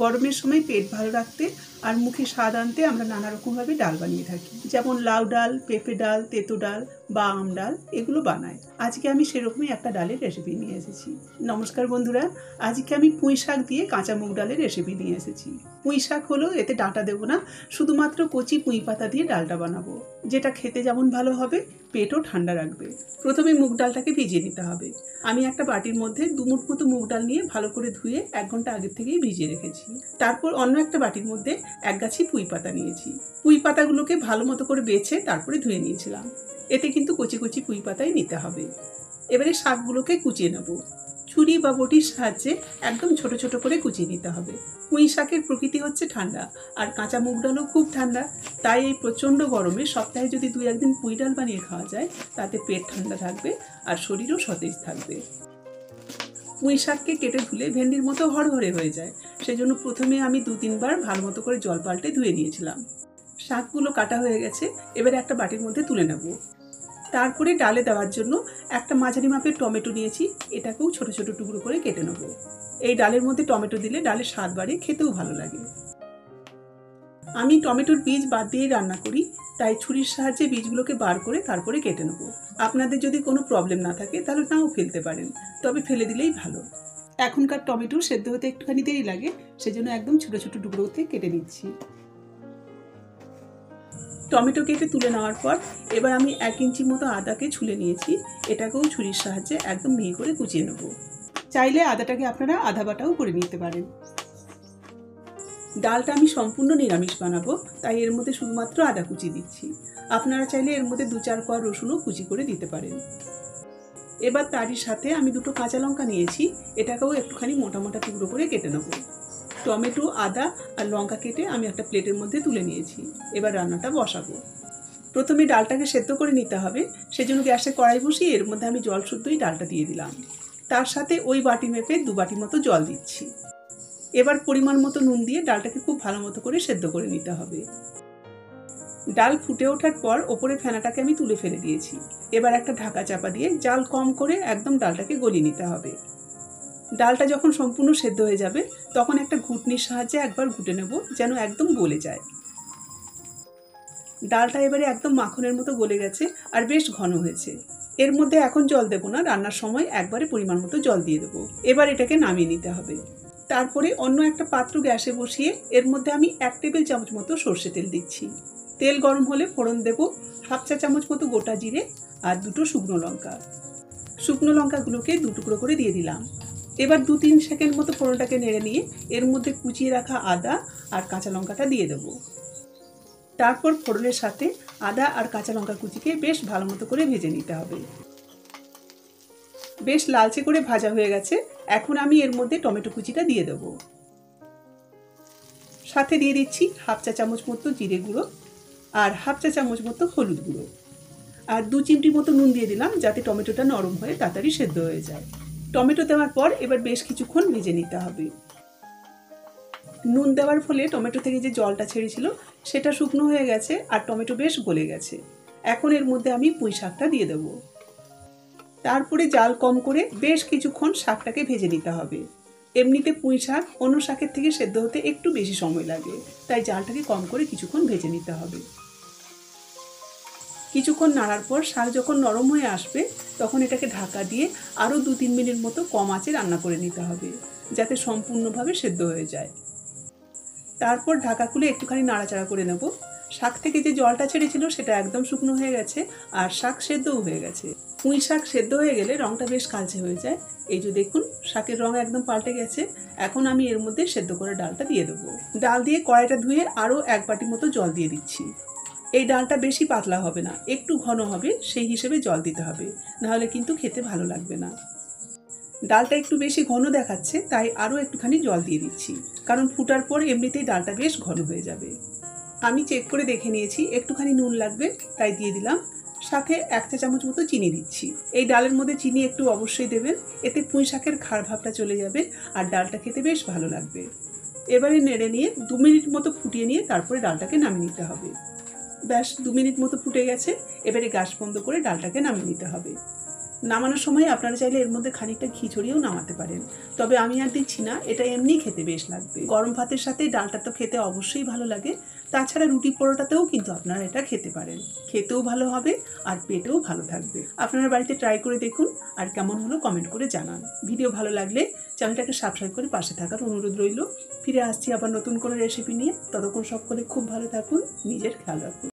গরমের সময় পেট ভালো রাখতে আর মুখে স্বাদ আনতে আমরা নানা রকমভাবে ডাল বানিয়ে থাকি, যেমন লাউ ডাল, পেঁপে ডাল, তেঁতো ডাল বা আম ডাল, এগুলো বানাই। আজকে আমি সেরকমই একটা ডালের রেসিপি নিয়ে এসেছি। নমস্কার বন্ধুরা, আজকে আমি পুঁই শাক দিয়ে কাঁচা মুগ ডালের রেসিপি নিয়ে এসেছি। পুঁই শাক হলো, এতে ডাঁটা দেবো না, শুধুমাত্র কচি পুঁই পাতা দিয়ে ডালটা বানাবো, যেটা খেতে যেমন ভালো হবে, পেটও ঠান্ডা রাখবে। প্রথমে মুগ ডালটাকে ভিজিয়ে নিতে হবে। আমি একটা বাটির মধ্যে 2 মুঠ মতো মুগ ডাল নিয়ে ভালো করে ধুয়ে 1 ঘন্টা আগে থেকেই ভিজিয়ে রেখেছি। তারপর অন্য একটা বাটির মধ্যে 1 গাছি পুঁই পাতা নিয়েছি। পুঁই পাতাগুলোকে ভালো মতো করে বেছে তারপরে ধুয়ে নিয়েছিলাম। এতে কিন্তু কচি কচি পুঁই পাতাই নিতে হবে। এবারে শাকগুলোকে কুচিয়ে নেব। ছুরি বা বটির সাহায্যে একদম ছোট ছোট করে কুচিয়ে নিতে হবে। পুঁই শাকের প্রকৃতি হচ্ছে ঠান্ডা, আর কাঁচা মুগ ডালও খুব ঠান্ডা। তাই এই প্রচণ্ড গরমে সপ্তাহে যদি 2-1 দিন পুঁই ডাল বানিয়ে খাওয়া যায়, তাতে পেট ঠান্ডা থাকবে আর শরীরও সতেজ থাকবে। পুঁই শাককে কেটে ধুলে ভেন্ডির মতো হরহরে হয়ে যায়, সেজন্য প্রথমে আমি 2-3 বার ভালো মতো করে জল পাল্টে ধুয়ে নিয়েছিলাম। শাকগুলো কাটা হয়ে গেছে, এবারে একটা বাটির মধ্যে তুলে নেব। তারপরে ডালে দেওয়ার জন্য একটা মাঝারি মাপের টমেটো নিয়েছি, এটাকেও ছোট ছোট টুকরো করে কেটে নেব। এই ডালের মধ্যে টমেটো দিলে ডালের স্বাদ বাড়ে, খেতেও ভালো লাগে। আমি টমেটোর বীজ বাদ দিয়েই রান্না করি, তাই ছুরির সাহায্যে বীজগুলোকে বার করে তারপরে কেটে নেব। আপনাদের যদি কোনো প্রবলেম না থাকে তাহলে নাও ফেলতে পারেন, তবে ফেলে দিলেই ভালো। এখনকার টমেটো সেদ্ধ হতে একটুখানি দেরি লাগে, সেজন্য একদম ছোট ছোট টুকরোতে কেটে নিচ্ছি। টমেটো কেটে তুলে নেওয়ার পর এবার আমি 1 ইঞ্চি মতো আদাকে ছুলে নিয়েছি, এটাকেও ছুরির সাহায্যে একদম মিহি করে কুচিয়ে নেব। চাইলে আদাটাকে আপনারা আধা বাটাও করে নিতে পারেন। ডালটা আমি সম্পূর্ণ নিরামিষ বানাবো, তাই এর মধ্যে শুধুমাত্র আদা কুচি দিচ্ছি। আপনারা চাইলে এর মধ্যে 2-4 কোয়া রসুনও কুচি করে দিতে পারেন। এবার তারই সাথে আমি 2টো কাঁচা লঙ্কা নিয়েছি, এটাকেও একটুখানি মোটা মোটা টুকরো করে কেটে নেব। টমেটো, আদা আর লঙ্কা কেটে আমি একটা প্লেটের মধ্যে তুলে নিয়েছি। এবার রান্নাটা বসাবো। প্রথমে ডালটাকে সেদ্ধ করে নিতে হবে, সেজন্য গ্যাসে কড়াই বসিয়ে এর মধ্যে আমি জল শুদ্ধই ডালটা দিয়ে দিলাম। তার সাথে ওই বাটি মেপে 2 বাটি মতো জল দিচ্ছি। এবার পরিমাণ মতো নুন দিয়ে ডালটাকে খুব ভালো মতো করে সেদ্ধ করে নিতে হবে। ডাল ফুটে ওঠার পর ওপরে ফেনাটাকে আমি তুলে ফেলে দিয়েছি। এবার একটা ঢাকা চাপা দিয়ে জাল কম করে একদম ডালটাকে গলিয়ে নিতে হবে। ডালটা যখন সম্পূর্ণ সেদ্ধ হয়ে যাবে, তখন একটা ঘুটনির সাহায্যে একবার ঘুটে নেব, যেন একদম গলে যায়। ডালটা এবারে একদম মাখনের মতো গলে গেছে আর বেশ ঘন হয়েছে। এর মধ্যে এখন জল দেব না, রান্নার সময় একবারে পরিমাণ মতো জল দিয়ে দেবো। এবার এটাকে নামিয়ে নিতে হবে। তারপরে অন্য একটা পাত্র গ্যাসে বসিয়ে এর মধ্যে আমি 1 টেবিল চামচ মতো সর্ষে তেল দিচ্ছি। তেল গরম হলে ফোড়ন দেব 1/2 চা চামচ মতো গোটা জিরে আর 2টো শুকনো লঙ্কা। শুকনো লঙ্কাগুলোকে 2 টুকরো করে দিয়ে দিলাম। এবার 2-3 সেকেন্ড মতো ফোড়নটাকে নেড়ে নিয়ে এর মধ্যে কুচিয়ে রাখা আদা আর কাঁচা লঙ্কাটা দিয়ে দেবো। তারপর ফোড়নের সাথে আদা আর কাঁচা লঙ্কা কুচিকে বেশ ভালো মতো করে ভেজে নিতে হবে। বেশ লালচে করে ভাজা হয়ে গেছে, এখন আমি এর মধ্যে টমেটো কুচিটা দিয়ে দেবো। সাথে দিয়ে দিচ্ছি 1/2 চা চামচ মতো জিরে গুঁড়ো আর 1/2 চা চামচ মতো হলুদ গুঁড়ো আর 2 চিমটি মতো নুন দিয়ে দিলাম, যাতে টমেটোটা নরম হয়ে তাড়াতাড়ি সেদ্ধ হয়ে যায়। টমেটো দেওয়ার পর এবার বেশ কিছুক্ষণ ভেজে নিতে হবে। নুন দেওয়ার ফলে টমেটো থেকে যে জলটা ছেড়েছিল সেটা শুকনো হয়ে গেছে আর টমেটো বেশ গলে গেছে। এখন এর মধ্যে আমি পুঁই শাকটা দিয়ে দেবো। তারপরে জাল কম করে বেশ কিছুক্ষণ শাকটাকে ভেজে নিতে হবে। এমনিতে পুঁই শাক অন্য শাকের থেকে সেদ্ধ হতে একটু বেশি সময় লাগে, তাই জালটাকে কম করে কিছুক্ষণ ভেজে নিতে হবে। কিছুক্ষণ নাড়ার পর শাক যখন নরম হয়ে আসবে, তখন এটাকে ঢাকা দিয়ে আরও 2-3 মিনিট মতো কম আঁচে রান্না করে নিতে হবে, যাতে সম্পূর্ণভাবে সেদ্ধ হয়ে যায়। তারপর ঢাকা খুলে একটুখানি নাড়াচাড়া করে নেব। শাক থেকে যে জলটা ছেড়েছিল সেটা একদম শুকনো হয়ে গেছে আর শাক সেদ্ধও হয়ে গেছে। পুঁই শাক সেদ্ধ হয়ে গেলে রঙটা বেশ কালচে হয়ে যায়। এই যে দেখুন, শাকের রঙ একদম পাল্টে গেছে। এখন আমি এর মধ্যে সেদ্ধ করে ডালটা দিয়ে দেবো। ডাল দিয়ে কড়াইটা ধুয়ে আরও 1 বাটি মতো জল দিয়ে দিচ্ছি। এই ডালটা বেশি পাতলা হবে না, একটু ঘন হবে, সেই হিসেবে জল দিতে হবে, নাহলে কিন্তু খেতে ভালো লাগবে না। ডালটা একটু বেশি ঘন দেখাচ্ছে, তাই আরও একটুখানি জল দিয়ে দিচ্ছি, কারণ ফুটার পর এমনিতেই ডালটা বেশ ঘন হয়ে যাবে। আমি চেক করে দেখে নিয়েছি, একটুখানি নুন লাগবে, তাই দিয়ে দিলাম। সাথে 1 চা চামচ মতো চিনি দিচ্ছি। এই ডালের মধ্যে চিনি একটু অবশ্যই দেবেন, এতে পুঁই শাকের খাড় ভাবটা চলে যাবে আর ডালটা খেতে বেশ ভালো লাগবে। এবারে নেড়ে নিয়ে 2 মিনিট মতো ফুটিয়ে নিয়ে তারপরে ডালটাকে নামিয়ে নিতে হবে। ব্যাস 2 মিনিট মতো ফুটে গেছে, এবারে গ্যাস বন্ধ করে ডালটাকে নামিয়ে নিতে হবে। নামানোর সময় আপনারা চাইলে এর মধ্যে খানিকটা ঘি ছড়িয়েও নামাতে পারেন, তবে আমি আর দিচ্ছি না, এটা এমনি খেতে বেশ লাগবে। গরম ভাতের সাথে ডালটা তো খেতে অবশ্যই ভালো লাগে, তাছাড়া রুটি পরোটাতেও কিন্তু আপনারা এটা খেতে পারেন, খেতেও ভালো হবে আর পেটেও ভালো থাকবে। আপনারা বাড়িতে ট্রাই করে দেখুন, আর কেমন হলো কমেন্ট করে জানান। ভিডিও ভালো লাগলে চ্যানেলটাকে সাবস্ক্রাইব করে পাশে থাকার অনুরোধ রইল। ফিরে আসছি আবার নতুন কোনো রেসিপি নিয়ে, ততক্ষণ সকলে খুব ভালো থাকুন, নিজের খেয়াল রাখুন।